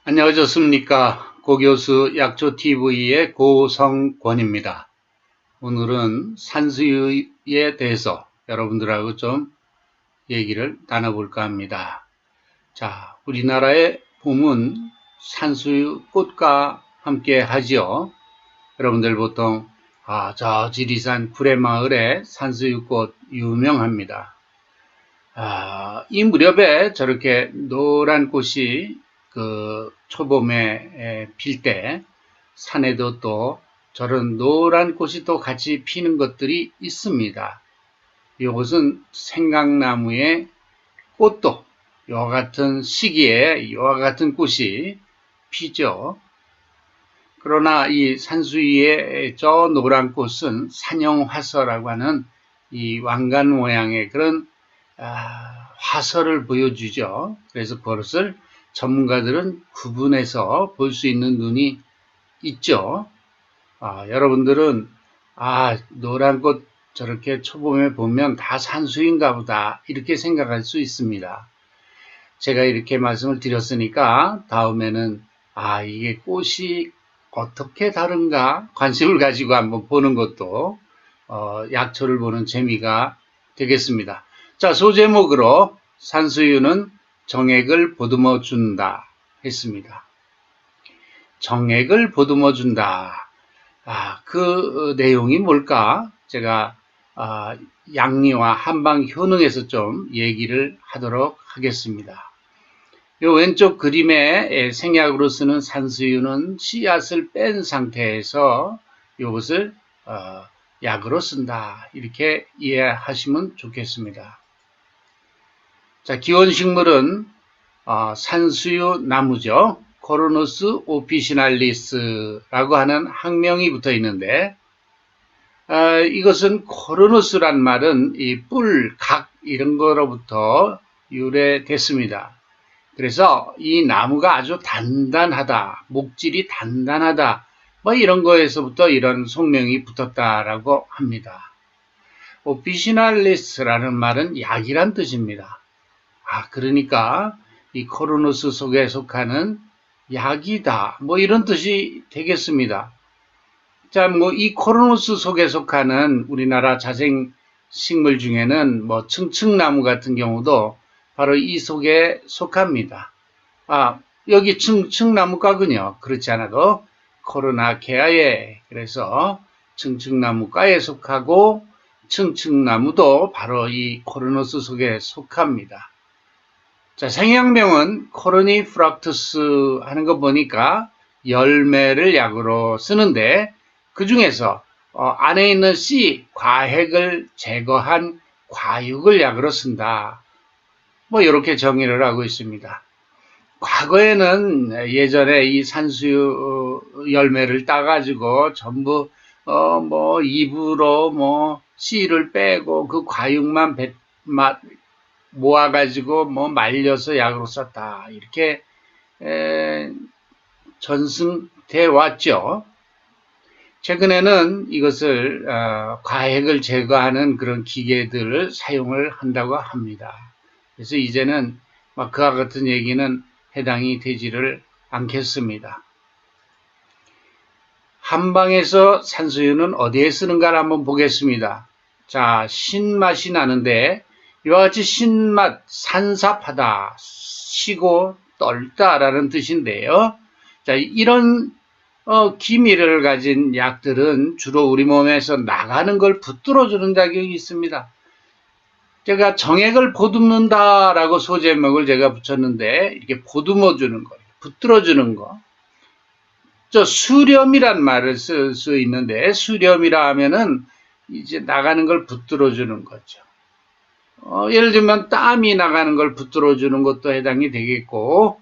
안녕하셨습니까? 고교수 약초TV의 고성권입니다. 오늘은 산수유에 대해서 여러분들하고 좀 얘기를 나눠볼까 합니다. 자, 우리나라의 봄은 산수유 꽃과 함께 하지요. 여러분들 보통 저 지리산 구례마을의 산수유꽃 유명합니다. 이 무렵에 저렇게 노란 꽃이 그 초봄에 필 때 산에도 또 저런 노란 꽃이 또 같이 피는 것들이 있습니다. 이것은 생강나무의 꽃도 이와 같은 시기에 이와 같은 꽃이 피죠. 그러나 이 산수유의 저 노란 꽃은 산영화서라고 하는 이 왕관 모양의 그런 화서를 보여주죠. 그래서 그것을 전문가들은 구분해서 볼 수 있는 눈이 있죠. 여러분들은 노란 꽃 저렇게 초봄에 보면 다 산수유인가 보다 이렇게 생각할 수 있습니다. 제가 이렇게 말씀을 드렸으니까 다음에는 이게 꽃이 어떻게 다른가 관심을 가지고 한번 보는 것도 약초를 보는 재미가 되겠습니다. 자, 소제목으로 산수유는 정액을 보듬어 준다 했습니다. 정액을 보듬어 준다. 그 내용이 뭘까? 제가 양리와 한방 효능에서 좀 얘기를 하도록 하겠습니다. 요 왼쪽 그림에 생약으로 쓰는 산수유는 씨앗을 뺀 상태에서 이것을 약으로 쓴다. 이렇게 이해하시면 좋겠습니다. 자, 기원식물은 산수유 나무죠. 코르누스 오피시날리스라고 하는 학명이 붙어 있는데 이것은 코르누스란 말은 이 뿔, 각 이런 거로부터 유래됐습니다. 그래서 이 나무가 아주 단단하다, 목질이 단단하다, 뭐 이런 거에서부터 이런 속명이 붙었다라고 합니다. 오피시날리스라는 말은 약이란 뜻입니다. 그러니까 이 코르누스 속에 속하는 약이다, 뭐 이런 뜻이 되겠습니다. 자, 뭐 이 코르누스 속에 속하는 우리나라 자생식물 중에는 뭐 층층나무 같은 경우도 바로 이 속에 속합니다. 여기 층층나무과군요. 그렇지 않아도 코르나케아에 그래서 층층나무과에 속하고 층층나무도 바로 이 코르누스 속에 속합니다. 자, 생양명은 코르니프락투스 하는 거 보니까 열매를 약으로 쓰는데 그 중에서 안에 있는 씨, 과핵을 제거한 과육을 약으로 쓴다. 뭐 이렇게 정의를 하고 있습니다. 과거에는 예전에 이 산수유 열매를 따가지고 전부 뭐 입으로 뭐 씨를 빼고 그 과육만 모아가지고 뭐 말려서 약으로 썼다 이렇게 전승돼 왔죠. 최근에는 이것을 과액을 제거하는 그런 기계들을 사용을 한다고 합니다. 그래서 이제는 그와 같은 얘기는 해당이 되지를 않겠습니다. 한방에서 산수유는 어디에 쓰는가를 한번 보겠습니다. 자, 신맛이 나는데 이와 같이 신맛, 산삽하다, 시고 떨다라는 뜻인데요. 자, 이런 기미를 가진 약들은 주로 우리 몸에서 나가는 걸 붙들어주는 작용이 있습니다. 제가 정액을 보듬는다라고 소제목을 제가 붙였는데 이렇게 보듬어주는 거, 붙들어주는 거. 저 수렴이란 말을 쓸 수 있는데 수렴이라 하면은 이제 나가는 걸 붙들어주는 거죠. 예를 들면 땀이 나가는 걸 붙들어주는 것도 해당이 되겠고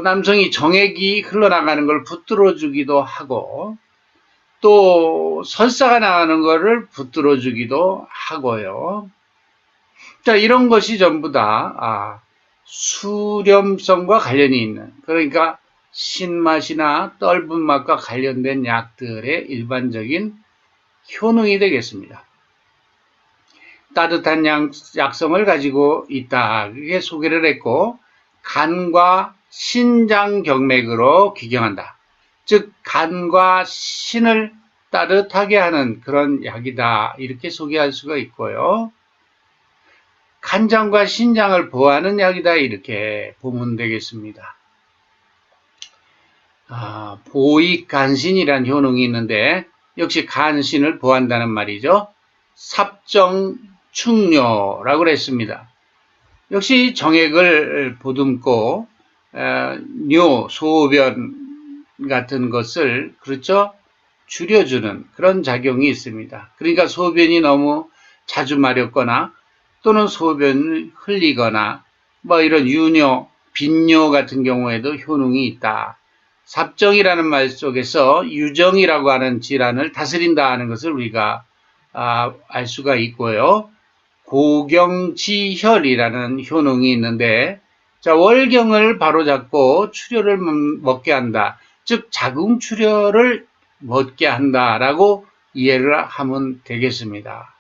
남성이 정액이 흘러나가는 걸 붙들어주기도 하고 또 설사가 나가는 거를 붙들어주기도 하고요. 자, 이런 것이 전부 다 수렴성과 관련이 있는, 그러니까 신맛이나 떫은 맛과 관련된 약들의 일반적인 효능이 되겠습니다. 따뜻한 약성을 가지고 있다. 그게 소개를 했고 간과 신장경맥으로 기경한다. 즉 간과 신을 따뜻하게 하는 그런 약이다. 이렇게 소개할 수가 있고요. 간장과 신장을 보호하는 약이다. 이렇게 보면 되겠습니다. 보익간신이란 효능이 있는데 역시 간신을 보호한다는 말이죠. 삽정충뇨라고 그랬습니다. 역시 정액을 보듬고 뇨, 소변 같은 것을 그렇죠? 줄여주는 그런 작용이 있습니다. 그러니까 소변이 너무 자주 마렵거나 또는 소변을 흘리거나 뭐 이런 유뇨, 빈뇨 같은 경우에도 효능이 있다. 삽정이라는 말 속에서 유정이라고 하는 질환을 다스린다 하는 것을 우리가 알 수가 있고요. 고경지혈이라는 효능이 있는데 자, 월경을 바로잡고 출혈을 먹게 한다. 즉 자궁출혈을 먹게 한다라고 이해를 하면 되겠습니다.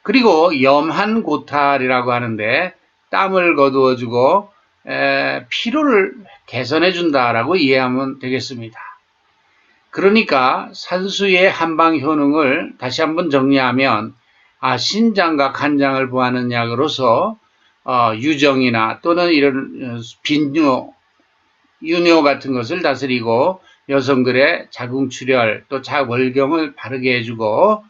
그리고 염한고탈이라고 하는데 땀을 거두어주고 피로를 개선해준다라고 이해하면 되겠습니다. 그러니까 산수의 한방 효능을 다시 한번 정리하면 신장과 간장을 보호하는 약으로서 유정이나 또는 이런 빈뇨, 유뇨 같은 것을 다스리고 여성들의 자궁출혈 또 월경을 바르게 해주고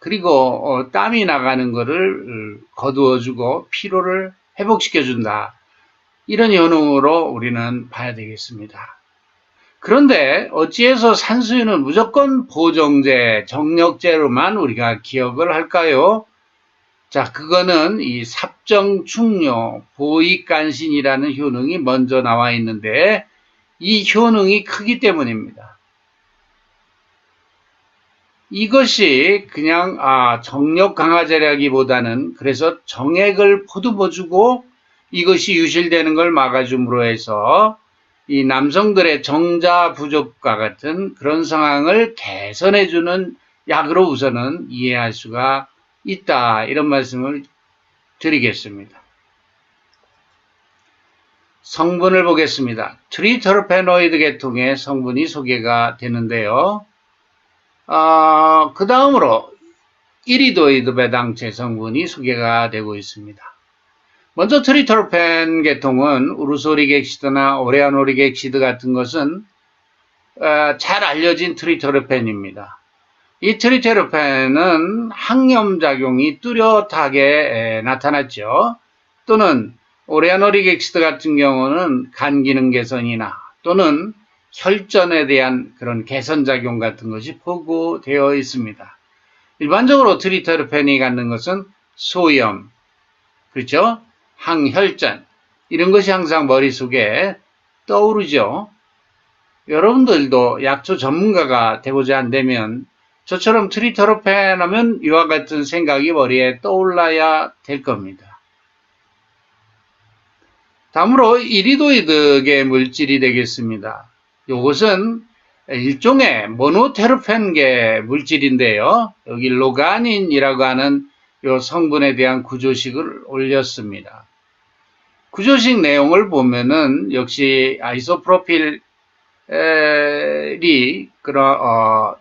그리고 땀이 나가는 것을 거두어주고 피로를 회복시켜준다. 이런 효능으로 우리는 봐야 되겠습니다. 그런데 어찌해서 산수유는 무조건 보정제, 정력제로만 우리가 기억을 할까요? 자, 그거는 이 삽정충뇨, 보익간신이라는 효능이 먼저 나와 있는데 이 효능이 크기 때문입니다. 이것이 그냥 정력 강화제라기보다는 그래서 정액을 포듬어주고 이것이 유실되는 걸 막아줌으로 해서 이 남성들의 정자 부족과 같은 그런 상황을 개선해주는 약으로 우선은 이해할 수가 있다. 이런 말씀을 드리겠습니다. 성분을 보겠습니다. 트리터르페노이드 계통의 성분이 소개가 되는데요. 그 다음으로 이리도이드 배당체 성분이 소개가 되고 있습니다. 먼저 트리터르펜 계통은 우르소릭 액시드나 오레아노릭 액시드 같은 것은 잘 알려진 트리터르펜입니다. 이 트리터르펜은 항염작용이 뚜렷하게 나타났죠. 또는 오레아노릭 액시드 같은 경우는 간 기능 개선이나 또는 혈전에 대한 그런 개선작용 같은 것이 보고되어 있습니다. 일반적으로 트리터르펜이 갖는 것은 소염, 그렇죠? 항혈전, 이런 것이 항상 머릿속에 떠오르죠. 여러분들도 약초 전문가가 되고자 한다면 저처럼 트리터르펜 하면 이와 같은 생각이 머리에 떠올라야 될 겁니다. 다음으로 이리도이드계 물질이 되겠습니다. 이것은 일종의 모노테르펜계 물질인데요. 여기 로가닌이라고 하는 이 성분에 대한 구조식을 올렸습니다. 구조식 내용을 보면은 역시 아이소프로필이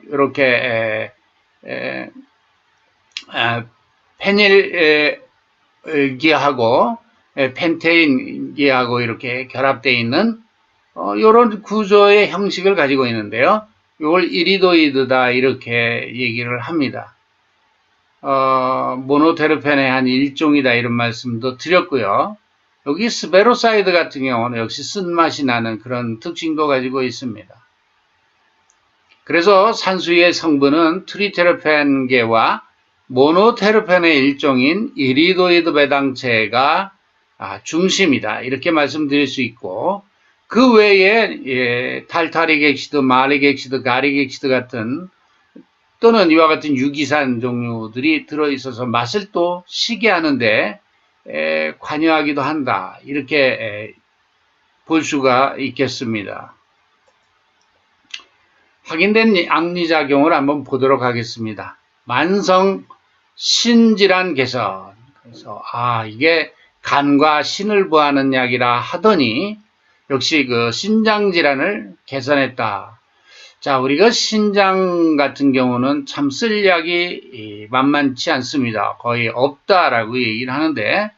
이렇게 페닐기하고 펜테인기하고 이렇게 결합되어 있는 이런 구조의 형식을 가지고 있는데요. 이걸 이리도이드다 이렇게 얘기를 합니다. 모노테르펜의 한 일종이다 이런 말씀도 드렸고요. 여기 스베로사이드 같은 경우는 역시 쓴맛이 나는 그런 특징도 가지고 있습니다. 그래서 산수유의 성분은 트리테르펜계와 모노테르펜의 일종인 이리도이드 배당체가 중심이다 이렇게 말씀드릴 수 있고 그 외에 탈타릭 액시드, 마릭 액시드, 가릭 액시드 같은 또는 이와 같은 유기산 종류들이 들어있어서 맛을 또 시게 하는데 관여하기도 한다. 이렇게 볼 수가 있겠습니다. 확인된 악리작용을 한번 보도록 하겠습니다. 만성 신질환 개선. 그래서 이게 간과 신을 보호하는 약이라 하더니 역시 그 신장 질환을 개선했다. 자, 우리가 신장 같은 경우는 참 쓸 약이 만만치 않습니다. 거의 없다라고 얘기를 하는데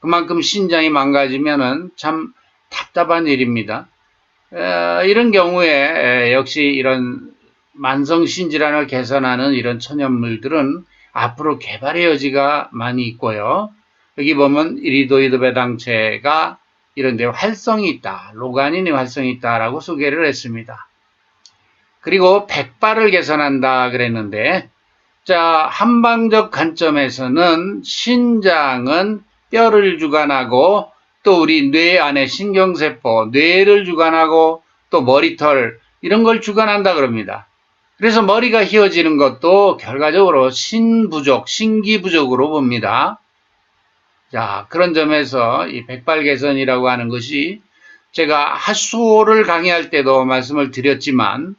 그만큼 신장이 망가지면은 참 답답한 일입니다. 이런 경우에 역시 이런 만성 신질환을 개선하는 이런 천연물들은 앞으로 개발의 여지가 많이 있고요. 여기 보면 이리도이드 배당체가 이런 데 활성이 있다, 로가닌이 활성이 있다라고 소개를 했습니다. 그리고 백발을 개선한다 그랬는데, 자, 한방적 관점에서는 신장은 뼈를 주관하고 또 우리 뇌 안에 신경세포, 뇌를 주관하고 또 머리털 이런 걸 주관한다 그럽니다. 그래서 머리가 휘어지는 것도 결과적으로 신부족, 신기부족으로 봅니다. 자, 그런 점에서 이 백발 개선이라고 하는 것이 제가 하수호를 강의할 때도 말씀을 드렸지만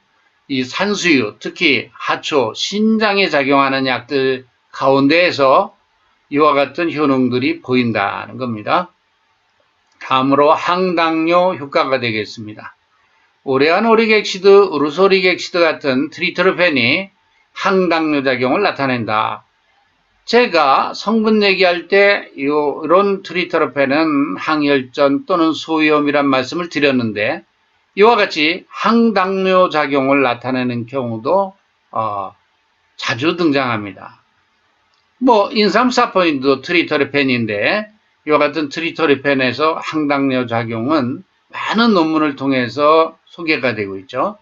이 산수유, 특히 하초, 신장에 작용하는 약들 가운데에서 이와 같은 효능들이 보인다는 겁니다. 다음으로 항당뇨 효과가 되겠습니다. 오레안 오리객시드, 우르소리객시드 같은 트리터르펜이 항당뇨 작용을 나타낸다. 제가 성분 얘기할 때 이런 트리터르펜은 항혈전 또는 소위험이란 말씀을 드렸는데 이와 같이 항당뇨 작용을 나타내는 경우도 자주 등장합니다. 뭐 인삼사포닌도 트리터르펜인데 이와 같은 트리터르펜에서 항당뇨 작용은 많은 논문을 통해서 소개가 되고 있죠.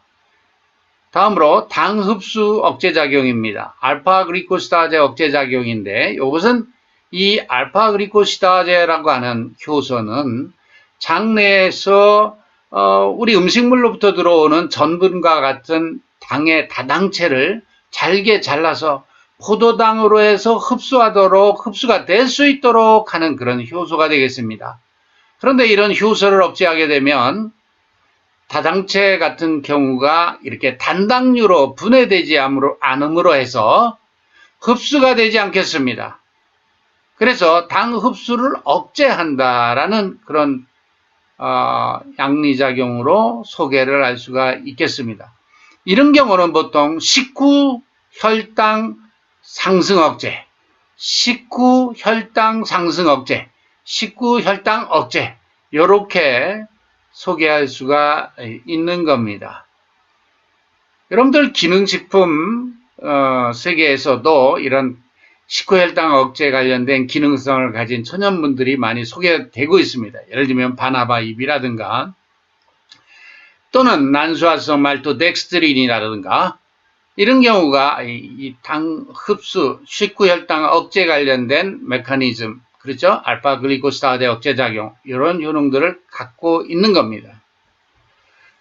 다음으로 당 흡수 억제 작용입니다. 알파 글리코시다제 억제 작용인데 이것은 이 알파 글리코시다제라고 하는 효소는 장내에서 우리 음식물로부터 들어오는 전분과 같은 당의 다당체를 잘게 잘라서 포도당으로 해서 흡수가 될 수 있도록 하는 그런 효소가 되겠습니다. 그런데 이런 효소를 억제하게 되면 다당체 같은 경우가 이렇게 단당류로 분해되지 않음으로 해서 흡수가 되지 않겠습니다. 그래서 당 흡수를 억제한다라는 그런 양리작용으로 소개를 할 수가 있겠습니다. 이런 경우는 보통 식후 혈당 상승 억제, 식후 혈당 상승 억제, 식후 혈당 억제 이렇게 소개할 수가 있는 겁니다. 여러분들 기능식품 세계에서도 이런 식후 혈당 억제 관련된 기능성을 가진 천연분들이 많이 소개되고 있습니다. 예를 들면 바나바입이라든가 또는 난수화성 말토덱스트린이라든가 이런 경우가 이 당 흡수, 식후 혈당 억제 관련된 메커니즘, 그렇죠? 알파 글리코시다제 억제 작용 이런 효능들을 갖고 있는 겁니다.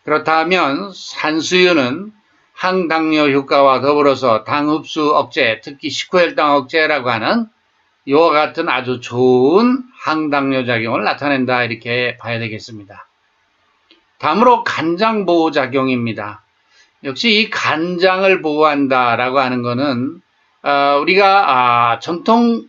그렇다면 산수유는 항당뇨 효과와 더불어서 당 흡수 억제, 특히 식후 혈당 억제라고 하는 이와 같은 아주 좋은 항당뇨 작용을 나타낸다 이렇게 봐야 되겠습니다. 다음으로 간장 보호 작용입니다. 역시 이 간장을 보호한다라고 하는 것은 우리가 전통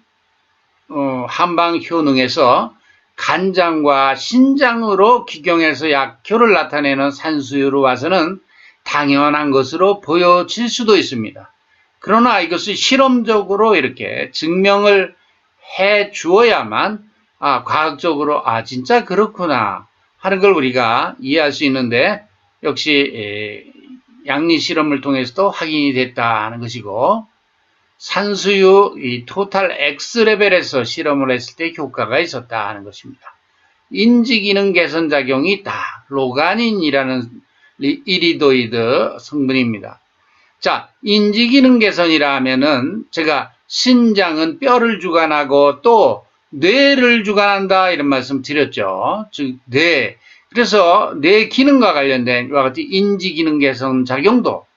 한방 효능에서 간장과 신장으로 기경해서 약효를 나타내는 산수유로 봐서는 당연한 것으로 보여질 수도 있습니다. 그러나 이것을 실험적으로 이렇게 증명을 해 주어야만 과학적으로 진짜 그렇구나 하는 걸 우리가 이해할 수 있는데 역시 양리 실험을 통해서도 확인이 됐다는 것이고 산수유 이 토탈 X 레벨에서 실험을 했을 때 효과가 있었다 하는 것입니다. 인지기능 개선 작용이 있다. 로가닌이라는 이리도이드 성분입니다. 자, 인지기능 개선이라 하면은 제가 신장은 뼈를 주관하고 또 뇌를 주관한다 이런 말씀 드렸죠. 즉 뇌. 그래서 뇌 기능과 관련된 이와 같은 인지기능 개선 작용도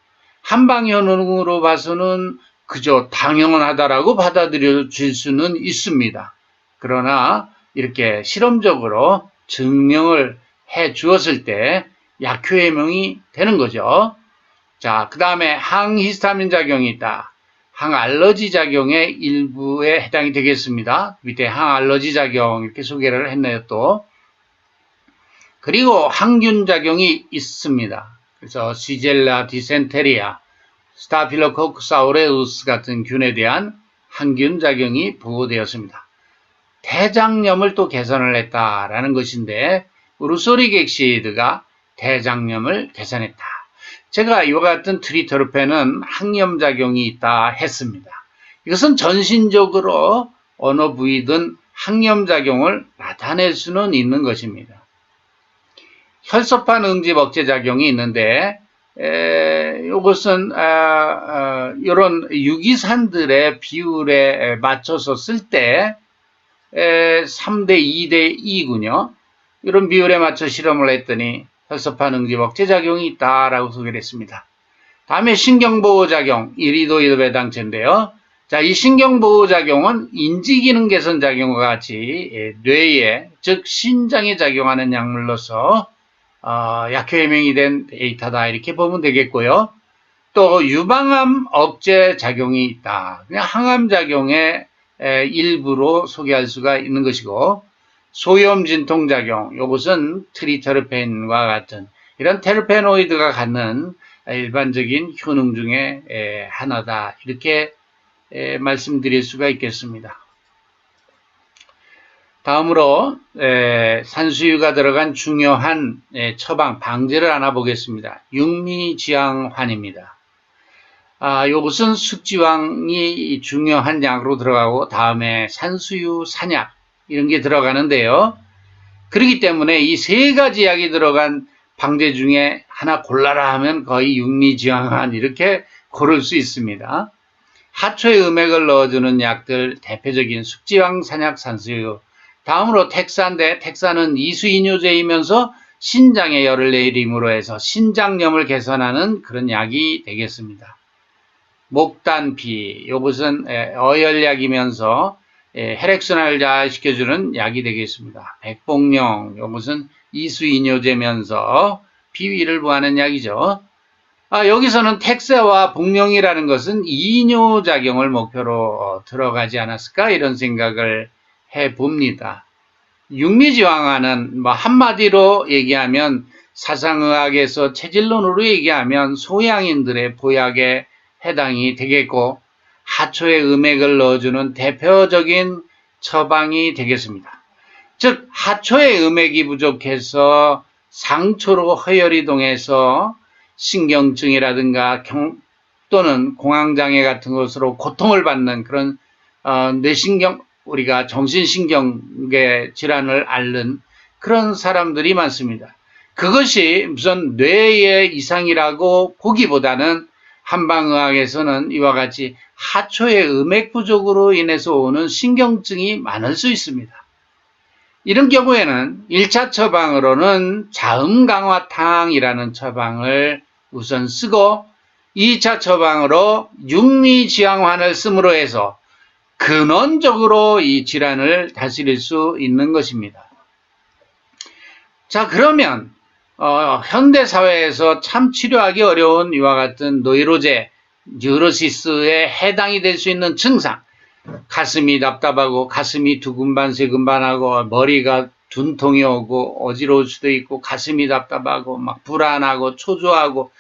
한방효능으로 봐서는 그저 당연하다라고 받아들여질 수는 있습니다. 그러나 이렇게 실험적으로 증명을 해 주었을 때 약효해명이 되는 거죠. 자, 그 다음에 항히스타민 작용이 있다. 항알러지 작용의 일부에 해당이 되겠습니다. 밑에 항알러지 작용 이렇게 소개를 했네요 또. 그리고 항균작용이 있습니다. 그래서 시젤라 디센테리아, 스타필로코커스 아우레우스 같은 균에 대한 항균작용이 보고되었습니다. 대장염을 또 개선을 했다라는 것인데 우르소릭 액시드가 대장염을 개선했다. 제가 이와 같은 트리터르펜은 항염작용이 있다 했습니다. 이것은 전신적으로 어느 부위든 항염작용을 나타낼 수는 있는 것입니다. 혈소판 응집 억제 작용이 있는데 이것은 이런 유기산들의 비율에 맞춰서 쓸 때 3대 2대 2군요. 이런 비율에 맞춰 실험을 했더니 혈소판 응집 억제 작용이 있다라고 소개를 했습니다. 다음에 신경보호작용, 이리도이드 배당체인데요. 자, 이 신경보호작용은 인지기능 개선 작용과 같이 뇌에, 즉 신장에 작용하는 약물로서 약효 해명이 된 데이터다 이렇게 보면 되겠고요. 또 유방암 억제 작용이 있다. 그냥 항암 작용의 일부로 소개할 수가 있는 것이고, 소염 진통 작용, 이것은 트리터르펜과 같은 이런 테르페노이드가 갖는 일반적인 효능 중에 하나다 이렇게 말씀드릴 수가 있겠습니다. 다음으로 산수유가 들어간 중요한 처방 방제를 알아보겠습니다. 육미지향환입니다. 이것은 숙지왕이 중요한 약으로 들어가고 다음에 산수유, 산약 이런 게 들어가는데요. 그렇기 때문에 이 세 가지 약이 들어간 방제 중에 하나 골라라 하면 거의 육미지향환 이렇게 고를 수 있습니다. 하초에 음액을 넣어주는 약들 대표적인 숙지왕, 산약, 산수유. 다음으로 텍사인데 텍사는 이수이뇨제이면서 신장에 열을 내림으로 해서 신장염을 개선하는 그런 약이 되겠습니다. 목단피, 이것은 어열약이면서 혈액순환을 잘 시켜주는 약이 되겠습니다. 백복령, 이것은 이수이뇨제면서 비위를 부하는 약이죠. 여기서는 텍사와 복령이라는 것은 이뇨작용을 목표로 들어가지 않았을까 이런 생각을 해봅니다. 육미지황화는 한마디로 얘기하면 사상의학에서 체질론으로 얘기하면 소양인들의 보약에 해당이 되겠고 하초에 음액을 넣어주는 대표적인 처방이 되겠습니다. 즉 하초에 음액이 부족해서 상초로 허혈이 동해서 신경증이라든가 또는 공황장애 같은 것으로 고통을 받는 그런 뇌신경 우리가 정신신경계 질환을 앓는 그런 사람들이 많습니다. 그것이 무슨 뇌의 이상이라고 보기보다는 한방의학에서는 이와 같이 하초의 음액 부족으로 인해서 오는 신경증이 많을 수 있습니다. 이런 경우에는 1차 처방으로는 자음강화탕이라는 처방을 우선 쓰고 2차 처방으로 육미지향환을 씀으로 해서 근원적으로 이 질환을 다스릴 수 있는 것입니다. 자, 그러면 현대사회에서 참 치료하기 어려운 이와 같은 노이로제, 뉴로시스에 해당이 될 수 있는 증상, 가슴이 답답하고 가슴이 두근반 세근반하고 머리가 둔통이 오고 어지러울 수도 있고 가슴이 답답하고 막 불안하고 초조하고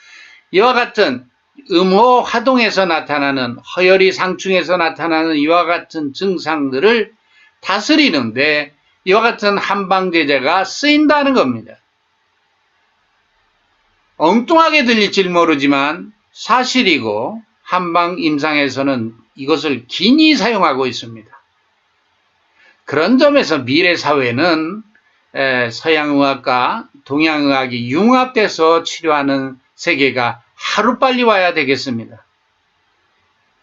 이와 같은 음호 화동에서 나타나는 허혈이 상충에서 나타나는 이와 같은 증상들을 다스리는데 이와 같은 한방제제가 쓰인다는 겁니다. 엉뚱하게 들릴지 모르지만 사실이고 한방 임상에서는 이것을 긴히 사용하고 있습니다. 그런 점에서 미래 사회는 서양의학과 동양의학이 융합돼서 치료하는 세계가 하루빨리 와야 되겠습니다.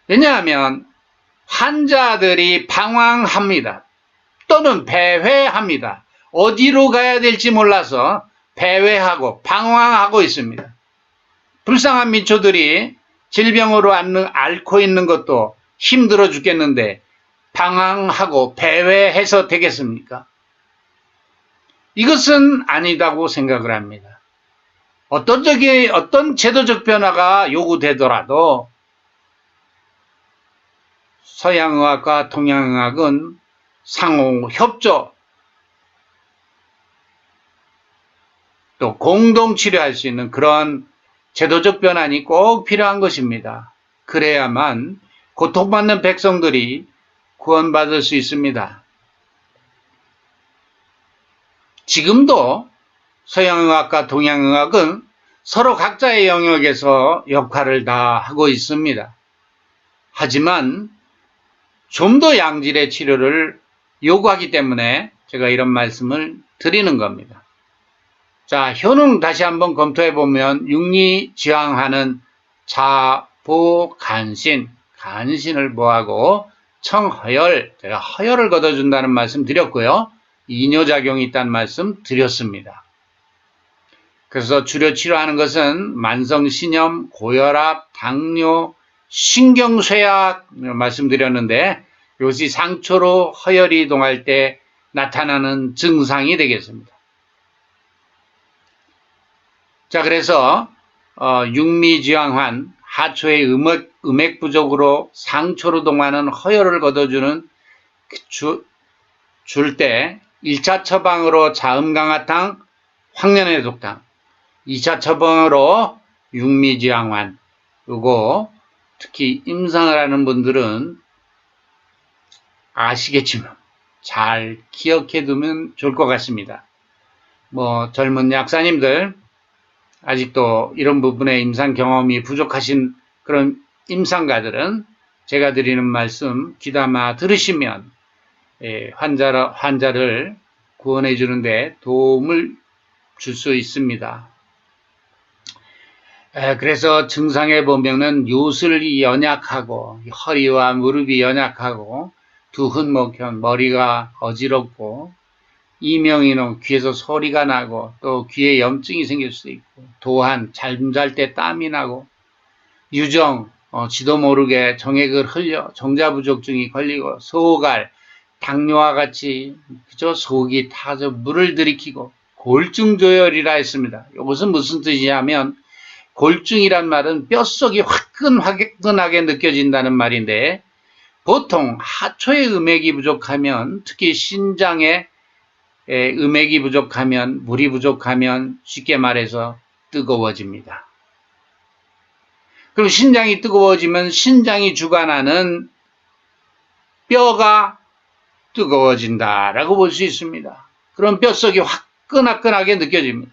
왜냐하면 환자들이 방황합니다. 또는 배회합니다. 어디로 가야 될지 몰라서 배회하고 방황하고 있습니다. 불쌍한 민초들이 질병으로 앓고 있는 것도 힘들어 죽겠는데 방황하고 배회해서 되겠습니까? 이것은 아니다고 생각을 합니다. 어떤 제도적 변화가 요구되더라도 서양의학과 동양의학은 상호 협조, 또 공동 치료할 수 있는 그런 제도적 변환이 꼭 필요한 것입니다. 그래야만 고통받는 백성들이 구원받을 수 있습니다. 지금도 서양의학과 동양의학은 서로 각자의 영역에서 역할을 다 하고 있습니다. 하지만 좀 더 양질의 치료를 요구하기 때문에 제가 이런 말씀을 드리는 겁니다. 자, 효능 다시 한번 검토해보면 육리지향하는 자보간신, 간신을 뭐하고 청허열, 제가 허열을 걷어준다는 말씀 드렸고요. 이뇨작용이 있다는 말씀 드렸습니다. 그래서 주로 치료하는 것은 만성신염, 고혈압, 당뇨, 신경쇠약 말씀드렸는데 이것이 상초로 허열이 이동할 때 나타나는 증상이 되겠습니다. 자, 그래서 육미지향환, 하초의 음액 부족으로 상초로 동하는 허열을 걷어주는 줄 때 1차 처방으로 자음강화탕, 황련해독탕, 2차 처방으로 육미지향환, 요거 특히 임상을 하는 분들은 아시겠지만 잘 기억해 두면 좋을 것 같습니다. 뭐 젊은 약사님들 아직도 이런 부분에 임상 경험이 부족하신 그런 임상가들은 제가 드리는 말씀 귀담아 들으시면 환자를 구원해 주는데 도움을 줄 수 있습니다. 그래서 증상에 보면은 요술이 연약하고 허리와 무릎이 연약하고 두흔목현, 머리가 어지럽고 이명이노, 귀에서 소리가 나고 또 귀에 염증이 생길 수도 있고 도한 잠잘 때 땀이 나고 유정, 지도 모르게 정액을 흘려 정자부족증이 걸리고 소갈, 당뇨와 같이 그저 속이 타서 물을 들이키고 골증조혈이라 했습니다. 이것은 무슨 뜻이냐면 골증이란 말은 뼛속이 화끈하게 느껴진다는 말인데 보통 하초의 음액이 부족하면 특히 신장에 음액이 부족하면 물이 부족하면 쉽게 말해서 뜨거워집니다. 그리고 신장이 뜨거워지면 신장이 주관하는 뼈가 뜨거워진다라고 볼 수 있습니다. 그럼 뼛속이 화끈하게 느껴집니다.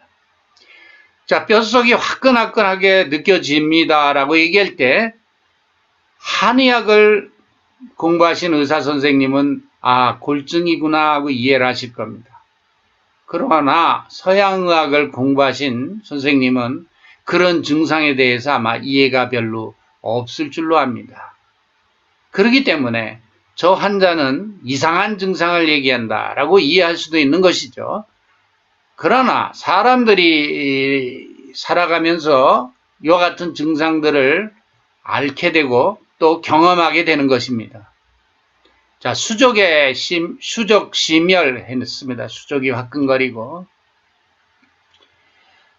자, 뼛속이 화끈하게 느껴집니다라고 얘기할 때 한의학을 공부하신 의사 선생님은 아, 골증이구나 하고 이해를 하실 겁니다. 그러나 서양의학을 공부하신 선생님은 그런 증상에 대해서 아마 이해가 별로 없을 줄로 압니다. 그렇기 때문에 저 환자는 이상한 증상을 얘기한다라고 이해할 수도 있는 것이죠. 그러나 사람들이 살아가면서 이와 같은 증상들을 앓게 되고 또 경험하게 되는 것입니다. 자, 수족 심열 했습니다. 수족이 화끈거리고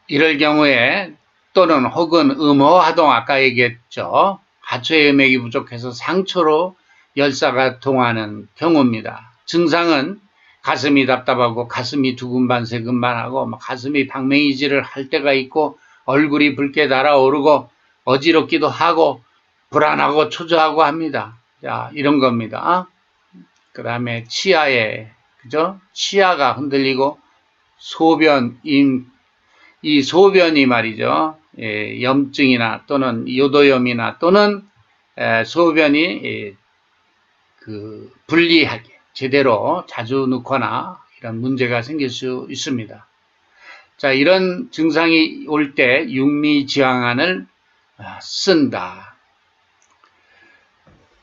이럴 경우에 또는 혹은 음호화동 아까 얘기했죠. 하초의 음액이 부족해서 상초로 열사가 동하는 경우입니다. 증상은 가슴이 답답하고 가슴이 두근반세근반하고 가슴이 방맹이질을 할 때가 있고 얼굴이 붉게 달아오르고 어지럽기도 하고 불안하고 초조하고 합니다. 자, 이런 겁니다. 그 다음에 그죠? 치아가 흔들리고 이 소변이 말이죠. 염증이나 또는 요도염이나 또는 소변이 불리하게 제대로 자주 넣거나 이런 문제가 생길 수 있습니다. 자, 이런 증상이 올 때 육미지향안을 쓴다.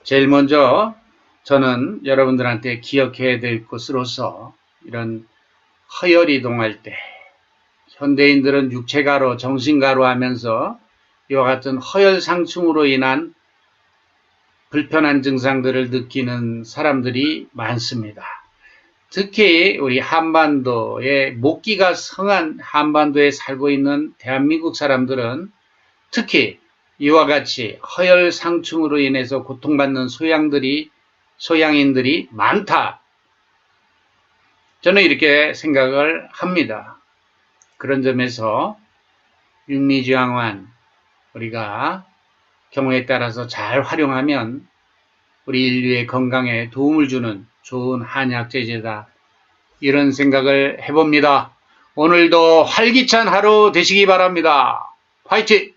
제일 먼저 저는 여러분들한테 기억해야 될 것으로서 이런 허열이 이동할 때 현대인들은 육체가로 정신가로 하면서 이와 같은 허열상충으로 인한 불편한 증상들을 느끼는 사람들이 많습니다. 특히 우리 한반도에 목기가 성한 한반도에 살고 있는 대한민국 사람들은 특히 이와 같이 허열상충으로 인해서 고통받는 소양인들이 많다. 저는 이렇게 생각을 합니다. 그런 점에서 육미지황환 우리가 경우에 따라서 잘 활용하면 우리 인류의 건강에 도움을 주는 좋은 한약재제다. 이런 생각을 해봅니다. 오늘도 활기찬 하루 되시기 바랍니다. 화이팅!